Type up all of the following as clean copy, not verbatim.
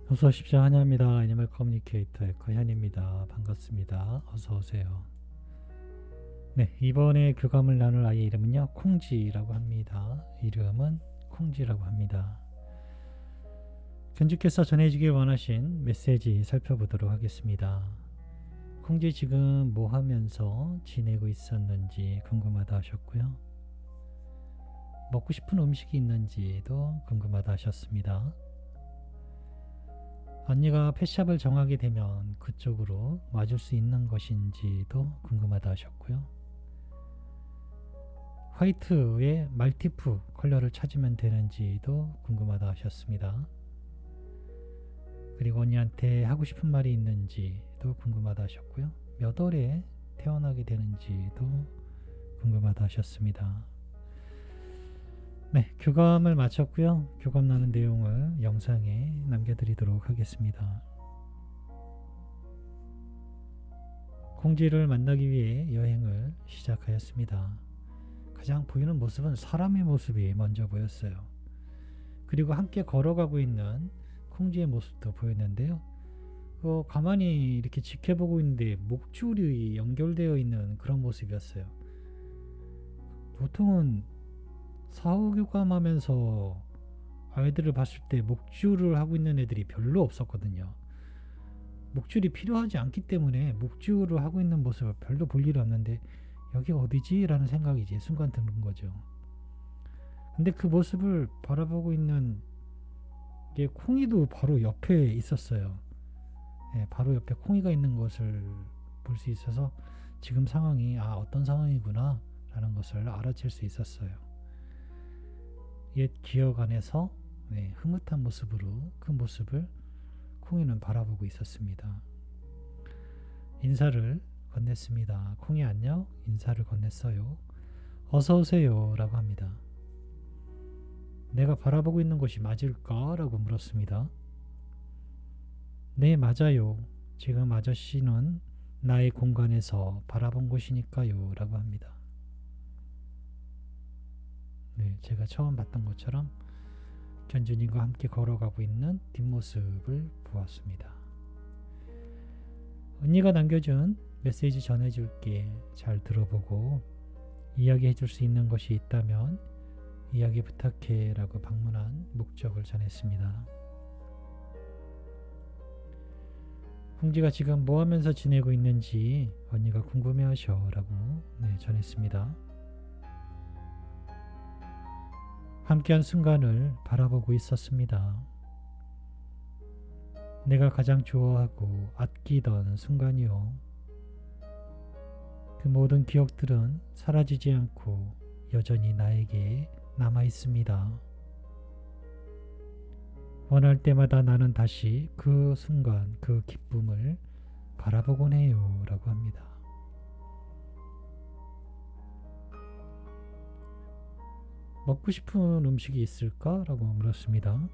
어서 오십시오. 한현입니다. 애니멀 커뮤니케이터의 현입니다. 반갑습니다. 어서 오세요. 네, 이번에 교감을 나눌 아이의 이름은요, 콩지라고 합니다. 이름은 콩지라고 합니다. 견주께서 전해주길 원하신 메시지 살펴보도록 하겠습니다. 콩지 지금 뭐 하면서 지내고 있었는지 궁금하다 하셨고요. 먹고 싶은 음식이 있는지도 궁금하다 하셨습니다. 언니가 펫샵을 정하게 되면 그쪽으로 와줄 수 있는 것인지도 궁금하다 하셨고요. 화이트의 말티프 컬러를 찾으면 되는지도 궁금하다 하셨습니다. 그리고 언니한테 하고 싶은 말이 있는지도 궁금하다 하셨고요. 몇 월에 태어나게 되는지도 궁금하다 하셨습니다. 네, 교감을 마쳤고요. 교감 나눈 내용을 영상에 남겨드리도록 하겠습니다. 콩지를 만나기 위해 여행을 시작하였습니다. 가장 보이는 모습은 사람의 모습이 먼저 보였어요. 그리고 함께 걸어가고 있는 콩지의 모습도 보였는데요. 가만히 이렇게 지켜보고 있는데 목줄이 연결되어 있는 그런 모습이었어요. 보통은 사후교감하면서 아이들을 봤을 때 목줄을 하고 있는 애들이 별로 없었거든요. 목줄이 필요하지 않기 때문에 목줄을 하고 있는 모습을 별로 볼 일이 없는데 여기 어디지? 라는 생각이 이제 순간 드는 거죠. 근데 그 모습을 바라보고 있는 게 콩이도 바로 옆에 있었어요. 네, 바로 옆에 콩이가 있는 것을 볼 수 있어서 지금 상황이 어떤 상황이구나 라는 것을 알아챌 수 있었어요. 옛 기억 안에서 흐뭇한 모습으로 그 모습을 콩이는 바라보고 있었습니다. 인사를 건넸습니다. 콩이 안녕? 인사를 건넸어요. 어서오세요 라고 합니다. 내가 바라보고 있는 곳이 맞을까? 라고 물었습니다. 네, 맞아요. 지금 아저씨는 나의 공간에서 바라본 곳이니까요 라고 합니다. 네, 제가 처음 봤던 것처럼 견주님과 함께 걸어가고 있는 뒷모습을 보았습니다. 언니가 남겨준 메시지 전해줄게. 잘 들어보고 이야기해줄 수 있는 것이 있다면 이야기 부탁해 라고 방문한 목적을 전했습니다. 콩지가 지금 뭐 하면서 지내고 있는지 언니가 궁금해하셔 라고 전했습니다. 함께한 순간을 바라보고 있었습니다. 내가 가장 좋아하고 아끼던 순간이요. 그 모든 기억들은 사라지지 않고 여전히 나에게 남아 있습니다. 원할 때마다 나는 다시 그 순간, 그 기쁨을 바라보곤 해요 라고 합니다. 먹고 싶은 음식이 있을까? 라고 물었습니다.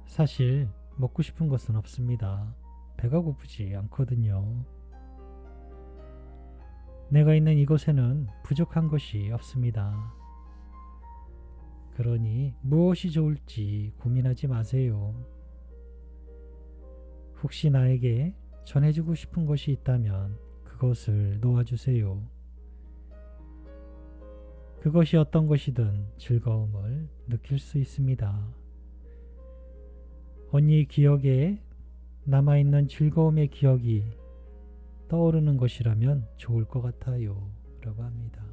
사실 먹고 싶은 것은 없습니다. 배가 고프지 않거든요. 내가 있는 이곳에는 부족한 것이 없습니다. 그러니 무엇이 좋을지 고민하지 마세요. 혹시 나에게 전해주고 싶은 것이 있다면 그것을 놓아주세요. 그것이 어떤 것이든 즐거움을 느낄 수 있습니다. 언니 기억에 남아있는 즐거움의 기억이 떠오르는 것이라면 좋을 것 같아요 라고 합니다.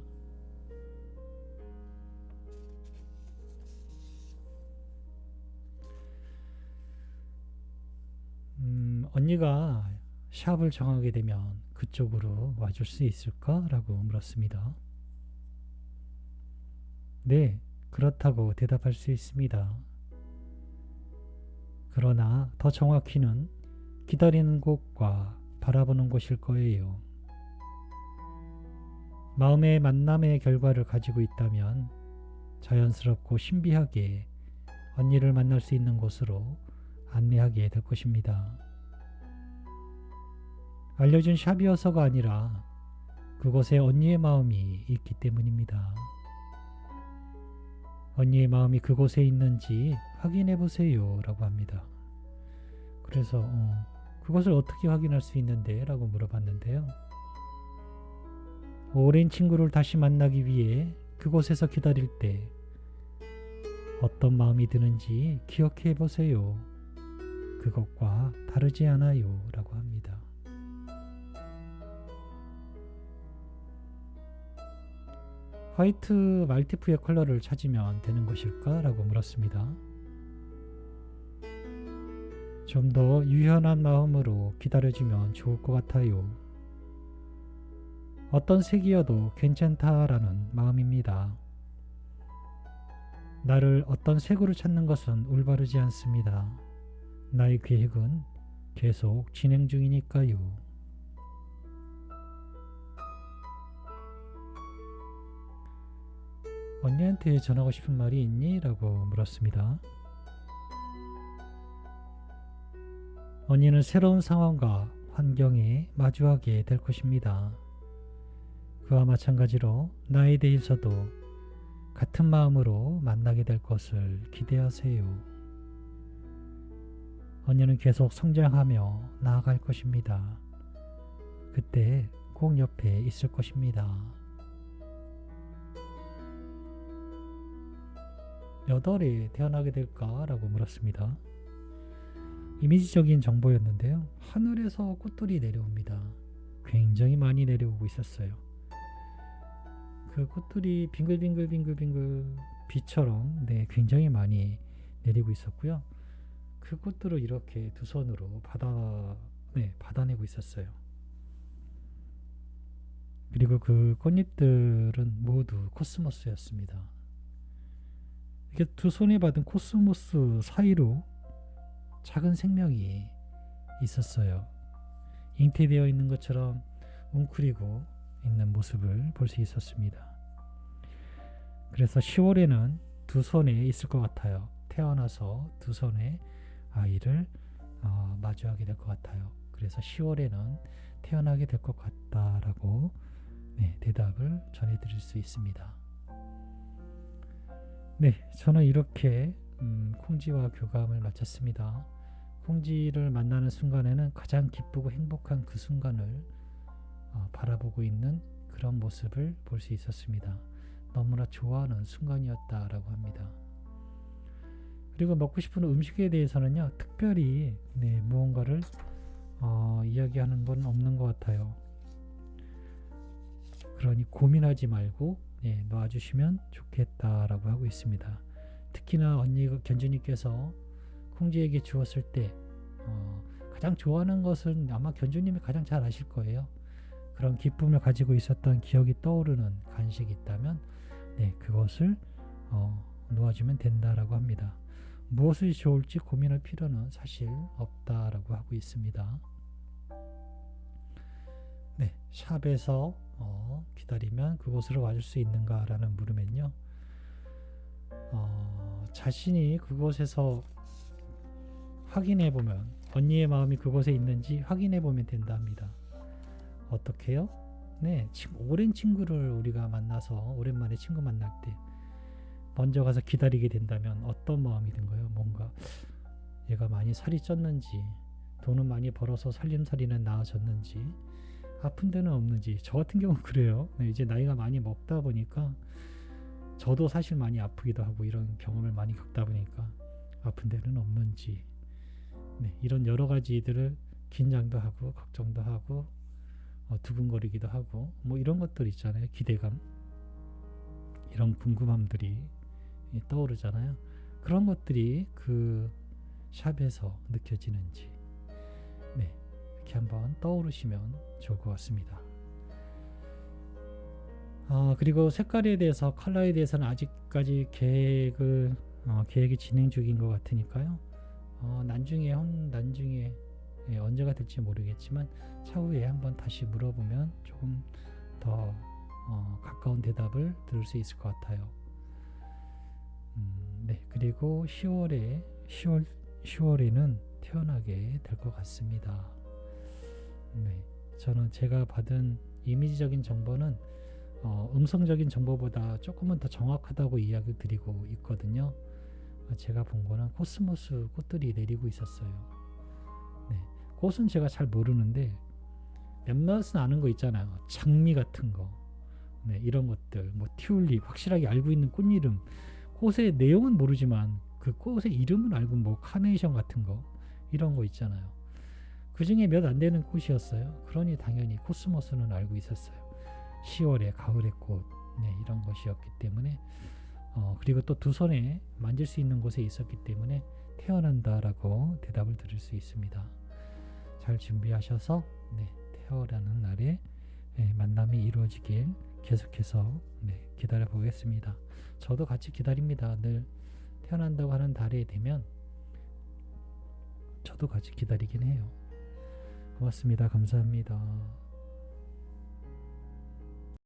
언니가 샵을 정하게 되면 그쪽으로 와줄 수 있을까? 라고 물었습니다. 네, 그렇다고 대답할 수 있습니다. 그러나 더 정확히는 기다리는 곳과 바라보는 곳일 거예요. 마음의 만남의 결과를 가지고 있다면 자연스럽고 신비하게 언니를 만날 수 있는 곳으로 안내하게 될 것입니다. 알려준 샵이어서가 아니라 그곳에 언니의 마음이 있기 때문입니다. 언니의 마음이 그곳에 있는지 확인해 보세요 라고 합니다. 그래서 그것을 어떻게 확인할 수 있는데? 라고 물어봤는데요. 오랜 친구를 다시 만나기 위해 그곳에서 기다릴 때 어떤 마음이 드는지 기억해 보세요. 그것과 다르지 않아요 라고 합니다. 화이트 말티프의 컬러를 찾으면 되는 것일까? 라고 물었습니다. 좀 더 유연한 마음으로 기다려주면 좋을 것 같아요. 어떤 색이어도 괜찮다라는 마음입니다. 나를 어떤 색으로 찾는 것은 올바르지 않습니다. 나의 계획은 계속 진행 중이니까요. 언니한테 전하고 싶은 말이 있니? 라고 물었습니다. 언니는 새로운 상황과 환경에 마주하게 될 것입니다. 그와 마찬가지로 나에 대해서도 같은 마음으로 만나게 될 것을 기대하세요. 언니는 계속 성장하며 나아갈 것입니다. 그때 꼭 옆에 있을 것입니다. 몇 월에 태어나게 될까? 라고 물었습니다. 이미지적인 정보였는데요. 하늘에서 꽃들이 내려옵니다. 굉장히 많이 내려오고 있었어요. 그 꽃들이 빙글빙글 비처럼 굉장히 많이 내리고 있었고요. 그 꽃들을 이렇게 두 손으로 받아내고 있었어요. 그리고 그 꽃잎들은 모두 코스모스였습니다. 이게 두 손에 받은 코스모스 사이로 작은 생명이 있었어요. 잉태되어 있는 것처럼 웅크리고 있는 모습을 볼 수 있었습니다. 그래서 10월에는 두 손에 있을 것 같아요. 태어나서 두 손에 아이를 마주하게 될 것 같아요. 그래서 10월에는 태어나게 될 것 같다라고 대답을 전해드릴 수 있습니다. 저는 이렇게 콩지와 교감을 마쳤습니다. 콩지를 만나는 순간에는 가장 기쁘고 행복한 그 순간을 바라보고 있는 그런 모습을 볼 수 있었습니다. 너무나 좋아하는 순간이었다라고 합니다. 그리고 먹고 싶은 음식에 대해서는요, 특별히 무언가를 이야기하는 건 없는 것 같아요. 그러니 고민하지 말고 놔주시면 좋겠다라고 하고 있습니다. 특히나 견주님께서 콩지에게 주었을 때 가장 좋아하는 것은 아마 견주님이 가장 잘 아실 거예요. 그런 기쁨을 가지고 있었던 기억이 떠오르는 간식이 있다면 그것을 놓아주면 된다라고 합니다. 무엇이 좋을지 고민할 필요는 사실 없다라고 하고 있습니다. 샵에서 기다리면 그곳으로 와줄 수 있는가라는 물으면요, 자신이 그곳에서 확인해보면, 언니의 마음이 그곳에 있는지 확인해보면 된답니다. 어떻게요? 오랜 친구를 우리가 만나서 오랜만에 친구 만날 때 먼저 가서 기다리게 된다면 어떤 마음이 든가요? 뭔가 얘가 많이 살이 쪘는지, 돈은 많이 벌어서 살림살이는 나아졌는지, 아픈 데는 없는지. 저 같은 경우는 그래요. 이제 나이가 많이 먹다 보니까 저도 사실 많이 아프기도 하고 이런 경험을 많이 겪다 보니까 아픈 데는 없는지, 이런 여러 가지들을 긴장도 하고 걱정도 하고 두근거리기도 하고 이런 것들 있잖아요. 기대감, 이런 궁금함들이 떠오르잖아요. 그런 것들이 그 샵에서 느껴지는지 이렇게 한번 떠오르시면 좋을 것 같습니다. 그리고 색깔에 대해서, 컬러에 대해서는 아직까지 계획이 진행 중인 것 같으니까요. 나중에 언제가 될지 모르겠지만 차후에 한번 다시 물어보면 조금 더 가까운 대답을 들을 수 있을 것 같아요. 그리고 10월에는 태어나게 될 것 같습니다. 저는 제가 받은 이미지적인 정보는 음성적인 정보보다 조금은 더 정확하다고 이야기를 드리고 있거든요. 제가 본 거는 코스모스 꽃들이 내리고 있었어요. 네, 꽃은 제가 잘 모르는데 몇몇은 아는 거 있잖아요. 장미 같은 거, 네, 이런 것들, 뭐 튤립, 확실하게 알고 있는 꽃 이름, 꽃의 내용은 모르지만 그 꽃의 이름은 알고, 뭐 카네이션 같은 거, 이런 거 있잖아요. 그 중에 몇 안 되는 꽃이었어요. 그러니 당연히 코스모스는 알고 있었어요. 10월의 가을의 꽃, 네, 이런 것이었기 때문에, 그리고 또 두 손에 만질 수 있는 곳에 있었기 때문에 태어난다라고 대답을 드릴 수 있습니다. 잘 준비하셔서, 네, 태어나는 날에, 네, 만남이 이루어지길 계속해서, 네, 기다려 보겠습니다. 저도 같이 기다립니다. 늘 태어난다고 하는 달이 되면 저도 같이 기다리긴 해요. 고맙습니다. 감사합니다.